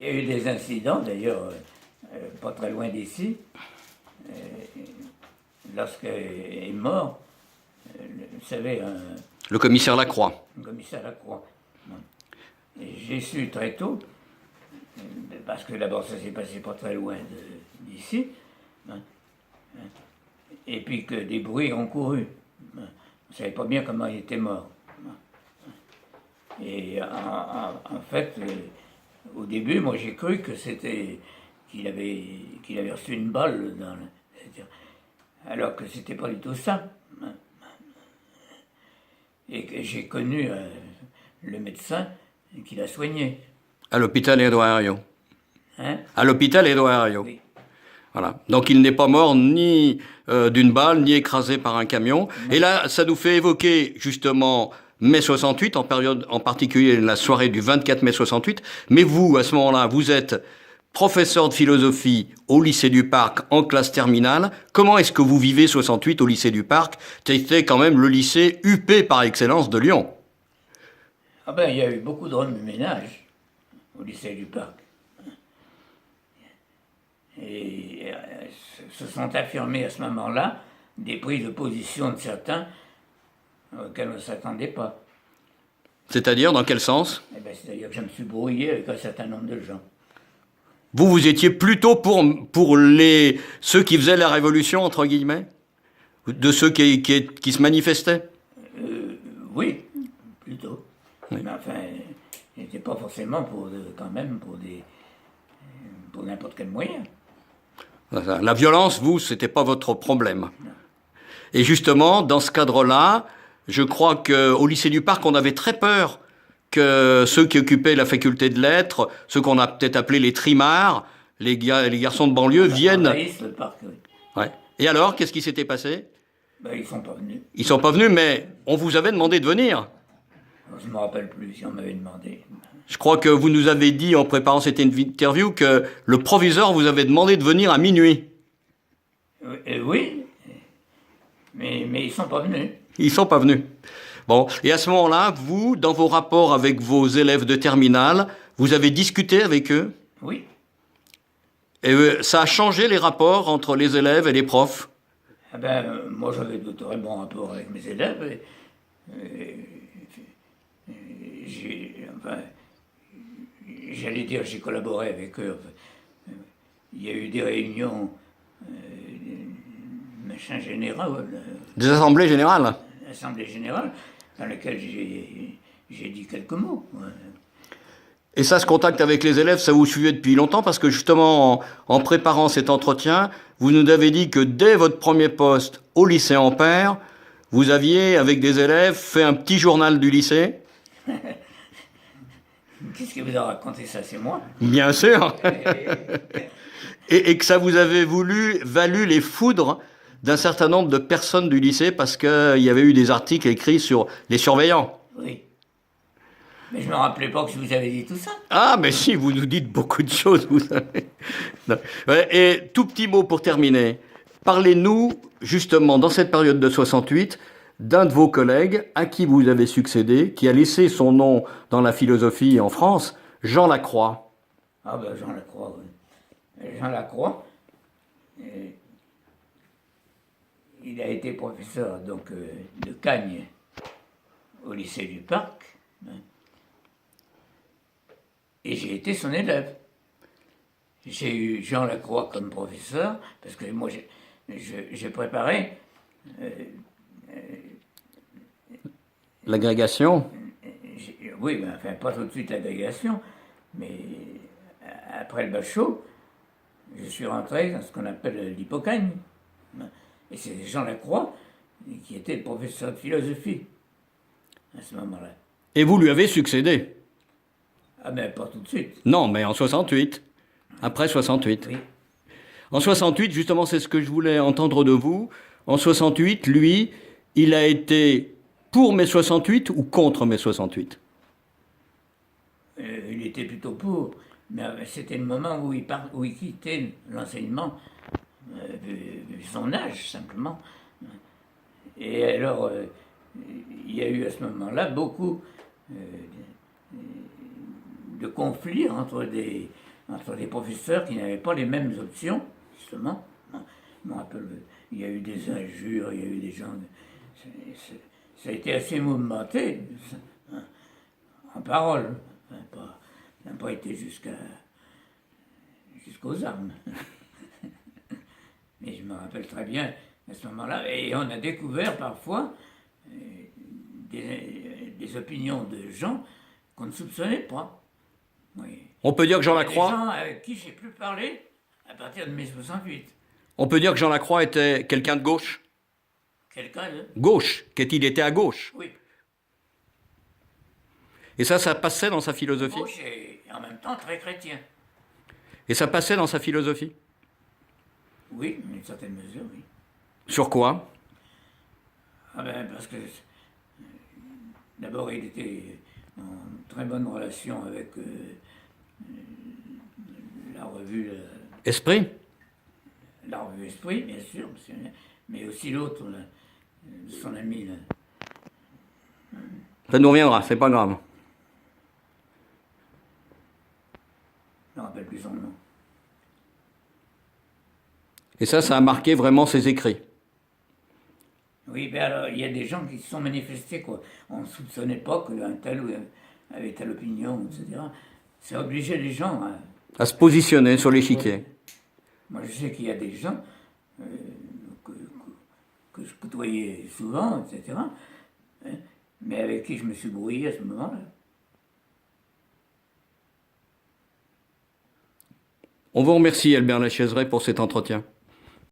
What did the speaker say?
Il y a eu des incidents, d'ailleurs, pas très loin d'ici, lorsqu'il est mort, vous savez, Le commissaire Lacroix. un commissaire Lacroix. J'ai su très tôt, parce que d'abord ça s'est passé pas très loin d'ici, et puis que des bruits ont couru. On ne savait pas bien comment il était mort. Et en fait, au début, moi j'ai cru que c'était qu'il avait reçu une balle alors que c'était pas du tout ça. Et que j'ai connu le médecin qui l'a soigné. À l'hôpital Édouard Herriot. Hein? À l'hôpital Édouard Herriot. Oui. Voilà. Donc il n'est pas mort ni d'une balle, ni écrasé par un camion. Non. Et là, ça nous fait évoquer justement mai 68, en particulier la soirée du 24 mai 68. Mais vous, à ce moment-là, vous êtes professeur de philosophie au lycée du Parc en classe terminale. Comment est-ce que vous vivez 68 au lycée du Parc? C'était quand même le lycée UP par excellence de Lyon. Ah ben, il y a eu beaucoup de remue-ménage au lycée du Parc. Et se sont affirmés à ce moment-là des prises de position de certains auxquels on ne s'attendait pas. C'est-à-dire, dans quel sens? Eh ben, c'est-à-dire que je me suis brouillé avec un certain nombre de gens. Vous étiez plutôt pour ceux qui faisaient la révolution, entre guillemets? De ceux qui se manifestaient? Oui, plutôt. Oui. Mais enfin, je n'étais pas forcément quand même pour n'importe quel moyen. La violence, vous, c'était pas votre problème. Et justement, dans ce cadre-là, je crois qu'au lycée du Parc, on avait très peur que ceux qui occupaient la faculté de lettres, ceux qu'on a peut-être appelés les trimards, les garçons de banlieue, viennent... Envahissent le parc, oui. Ouais. Et alors, qu'est-ce qui s'était passé? Ben, ils ne sont pas venus. Ils sont pas venus, mais on vous avait demandé de venir. Je ne me rappelle plus si on m'avait demandé. Je crois que vous nous avez dit, en préparant cette interview, que le proviseur vous avait demandé de venir à minuit. Oui, mais ils ne sont pas venus. Ils sont pas venus. Bon, et à ce moment-là, vous, dans vos rapports avec vos élèves de terminale, vous avez discuté avec eux? Oui. Et ça a changé les rapports entre les élèves et les profs? Ah ben, moi j'avais de très bons rapports avec mes élèves. J'allais dire, j'ai collaboré avec eux. Il y a eu des réunions, machin général, Des assemblées générales? assemblée générale, dans lesquelles j'ai dit quelques mots. Et ça, ce contact avec les élèves, ça vous suivait depuis longtemps? Parce que justement, en préparant cet entretien, vous nous avez dit que dès votre premier poste au lycée Ampère, vous aviez, avec des élèves, fait un petit journal du lycée. Qu'est-ce qui vous a raconté ça? C'est moi. Bien sûr. Et que ça vous avait valu les foudres d'un certain nombre de personnes du lycée parce qu'il y avait eu des articles écrits sur les surveillants. Oui. Mais je ne me rappelais pas que je vous avais dit tout ça. Ah, mais si, vous nous dites beaucoup de choses, vous savez. Non. Ouais, et tout petit mot pour terminer. Parlez-nous, justement, dans cette période de 68, d'un de vos collègues à qui vous avez succédé, qui a laissé son nom dans la philosophie en France, Jean Lacroix. Ah ben Jean Lacroix, oui. Jean Lacroix, il a été professeur donc, de Cagnes au lycée du Parc. Et j'ai été son élève. J'ai eu Jean Lacroix comme professeur, parce que moi j'ai préparé L'agrégation? oui, mais enfin pas tout de suite l'agrégation, mais après le bac chaud, je suis rentré dans ce qu'on appelle l'Hippocagne. Et c'est Jean Lacroix qui était le professeur de philosophie à ce moment-là. Et vous lui avez succédé? Ah ben pas tout de suite. Non, mais en 68. Après 68. Oui. En 68, justement, c'est ce que je voulais entendre de vous. En 68, lui, il a été pour mai 68 ou contre mai 68? Il était plutôt pour, mais c'était le moment où il quittait l'enseignement, vu son âge simplement. Et alors, il y a eu à ce moment-là beaucoup de conflits entre entre des professeurs qui n'avaient pas les mêmes options, justement. Je me rappelle, il y a eu des injures, il y a eu des gens. Ça a été assez mouvementé, hein, en parole. Ça n'a pas été jusqu'aux armes. Mais je me rappelle très bien à ce moment-là, et on a découvert parfois des opinions de gens qu'on ne soupçonnait pas. Oui. On peut dire que Jean Il y a des Lacroix, gens avec qui j'ai plus parlé à partir de mai 68. on peut dire que Jean Lacroix était quelqu'un de gauche. Quelqu'un de... Gauche, qu'il était à gauche. Oui, Et ça passait dans sa philosophie. gauche et en même temps très chrétien. Et ça passait dans sa philosophie. Oui, dans une certaine mesure, oui. Sur quoi? Ah ben, parce que d'abord il était en très bonne relation avec la revue Esprit? la revue Esprit, bien sûr, mais aussi l'autre, là, son ami. Là. Ça nous reviendra, c'est pas grave. Je ne me rappelle plus son nom. Et ça a marqué vraiment ses écrits. Oui, ben alors, il y a des gens qui se sont manifestés, quoi. On ne soupçonnait pas qu'un tel avait telle opinion, etc. Ça obligeait les gens À se positionner sur l'échiquier. Moi, je sais qu'il y a des gens que je côtoyais souvent, etc., hein, mais avec qui je me suis brouillé à ce moment-là. On vous remercie, Albert Lachaiseray, pour cet entretien.